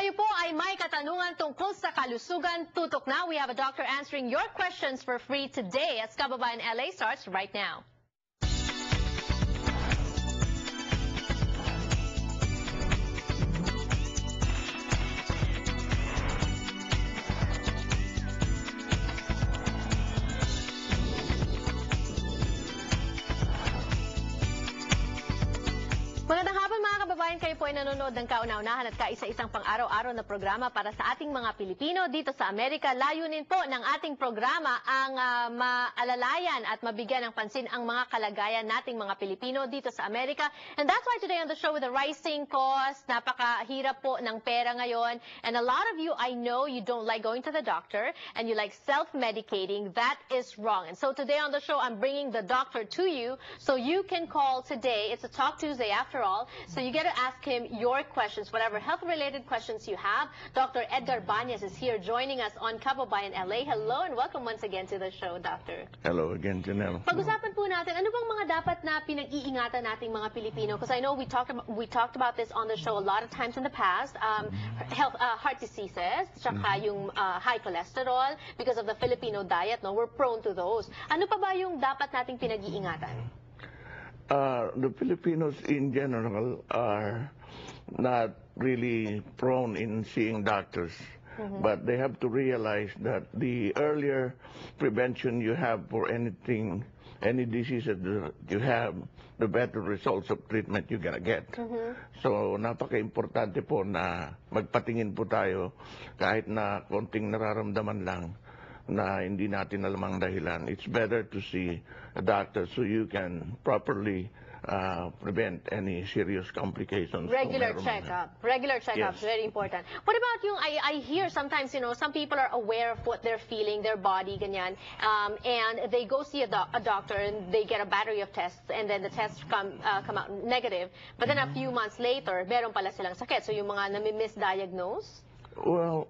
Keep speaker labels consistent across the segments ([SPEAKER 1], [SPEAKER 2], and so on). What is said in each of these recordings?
[SPEAKER 1] kayo po ay may katanungan tungkol sa kalusugan, tutok na. We have a doctor answering your questions for free today as Kababayan LA starts right now. Magandang hapon mga kababayan, kayo po ay nanonood ng kauna-unahan at kaisa-isang pang-araw-araw na programa para sa ating mga Pilipino dito sa Amerika. Layunin po ng ating programa ang maalalayan at mabigyan ng pansin ang mga kalagayan nating mga Pilipino dito sa Amerika. And that's why today on the show with the rising cost, napakahirap po ng pera ngayon. And a lot of you, I know you don't like going to the doctor and you like self-medicating. That is wrong. And so today on the show, I'm bringing the doctor to you so you can call today. It's a Talk Tuesday after all, so you get to ask him your questions, whatever health-related questions you have. Dr. Edgar Banyas is here joining us on Kababayan LA. Hello and welcome once again to the show, Doctor.
[SPEAKER 2] Hello again, Janelle.
[SPEAKER 1] Pag-usapan po natin, ano bang mga dapat na pinag-iingatan nating mga Pilipino? Because I know we talked about this on the show a lot of times in the past. Heart diseases, tsaka yung high cholesterol, because of the Filipino diet, no, we're prone to those. Ano pa ba yung dapat nating pinag-iingatan?
[SPEAKER 2] The Filipinos in general are not really prone in seeing doctors, but they have to realize that the earlier prevention you have for anything, any diseases that you have, the better results of treatment you're gonna get. So, napaka-importante po na magpatingin po tayo kahit na konting nararamdaman lang na hindi natin alam ang dahilan. It's better to see a doctor so you can properly prevent any serious complications.
[SPEAKER 1] Regular checkup,
[SPEAKER 2] Yes.
[SPEAKER 1] very important. What about yung, I hear sometimes, you know, some people are aware of what they're feeling, their body, ganyan, and they go see a doctor and they get a battery of tests and then the tests come out negative, but then a few months later, meron pala silang sakit. So yung mga nami-misdiagnose?
[SPEAKER 2] Well,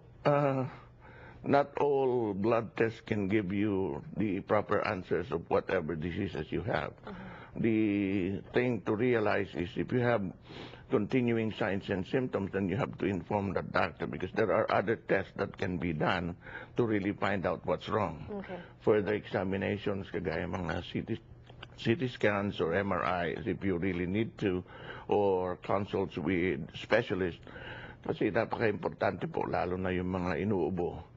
[SPEAKER 2] not all blood tests can give you the proper answers of whatever diseases you have. The thing to realize is if you have continuing signs and symptoms, then you have to inform the doctor because there are other tests that can be done to really find out what's wrong.
[SPEAKER 1] Okay.
[SPEAKER 2] Further examinations, kagaya mga CT scans or MRIs if you really need to, or consults with specialists. Kasi napaka-importante po, lalo na yung mga inuubo.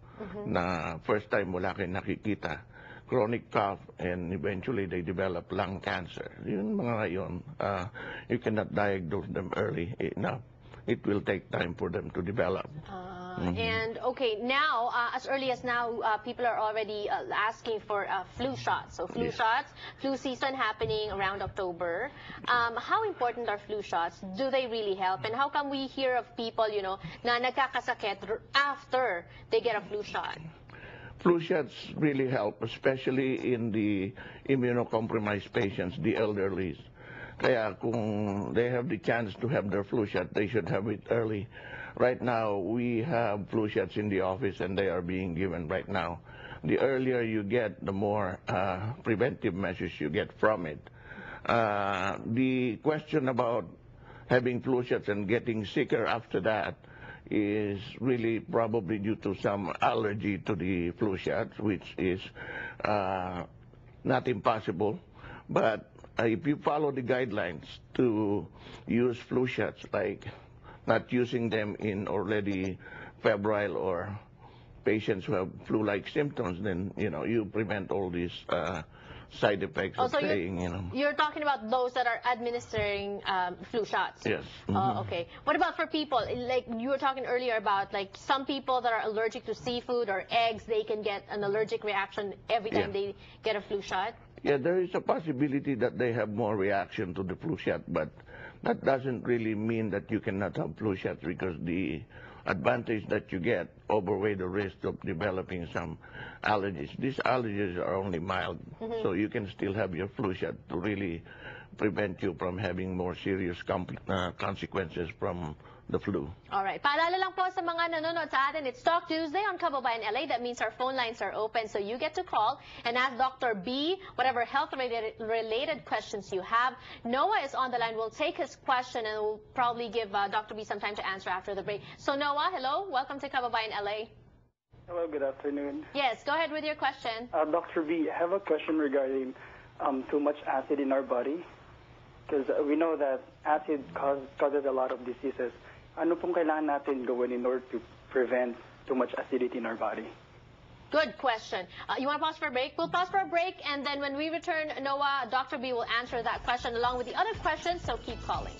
[SPEAKER 2] Na first time wala kayong nakikita, chronic cough, and eventually they develop lung cancer. Yun mga yun, you cannot diagnose them early enough. It will take time for them to develop.
[SPEAKER 1] And okay, now, as early as now, people are already asking for flu shots. So flu shots, flu season happening around October. How important are flu shots? Do they really help? And how come we hear of people, you know, na nagkakasakit after they get a flu shot?
[SPEAKER 2] Flu shots really help, especially in the immunocompromised patients, the elderly. Kaya kung they have the chance to have their flu shot, they should have it early. Right now, we have flu shots in the office and they are being given right now. The earlier you get, the more preventive measures you get from it. The question about having flu shots and getting sicker after that is really probably due to some allergy to the flu shots, which is not impossible. But if you follow the guidelines to use flu shots, like not using them in already febrile or patients who have flu-like symptoms, then, you know, you prevent all these side effects of saying, you know.
[SPEAKER 1] You're talking about those that are administering flu shots?
[SPEAKER 2] Yes.
[SPEAKER 1] Okay. What about for people, like you were talking earlier about, like some people that are allergic to seafood or eggs, they can get an allergic reaction every time they get a flu shot?
[SPEAKER 2] Yeah, there is a possibility that they have more reaction to the flu shot, but that doesn't really mean that you cannot have flu shots because the advantage that you get outweigh the risk of developing some allergies. These allergies are only mild, so you can still have your flu shot to really prevent you from having more serious consequences from the flu.
[SPEAKER 1] All right. Paalala lang po sa mga nanonood sa atin, it's Talk Tuesday on Kababayan LA. That means our phone lines are open, so you get to call and ask Dr. B whatever health-related questions you have. Noah is on the line. We'll take his question and we'll probably give Dr. B some time to answer after the break. So Noah, hello. Welcome to Kababayan LA.
[SPEAKER 3] Hello, good afternoon.
[SPEAKER 1] Yes, go ahead with your question.
[SPEAKER 3] Dr. V, I have a question regarding too much acid in our body. Because we know that acid causes a lot of diseases. Ano pong kailangan natin gawin in order to prevent too much acidity in our body?
[SPEAKER 1] Good question. You want to pause for a break? We'll pause for a break, and then when we return, Noah, Dr. B will answer that question along with the other questions, so keep calling.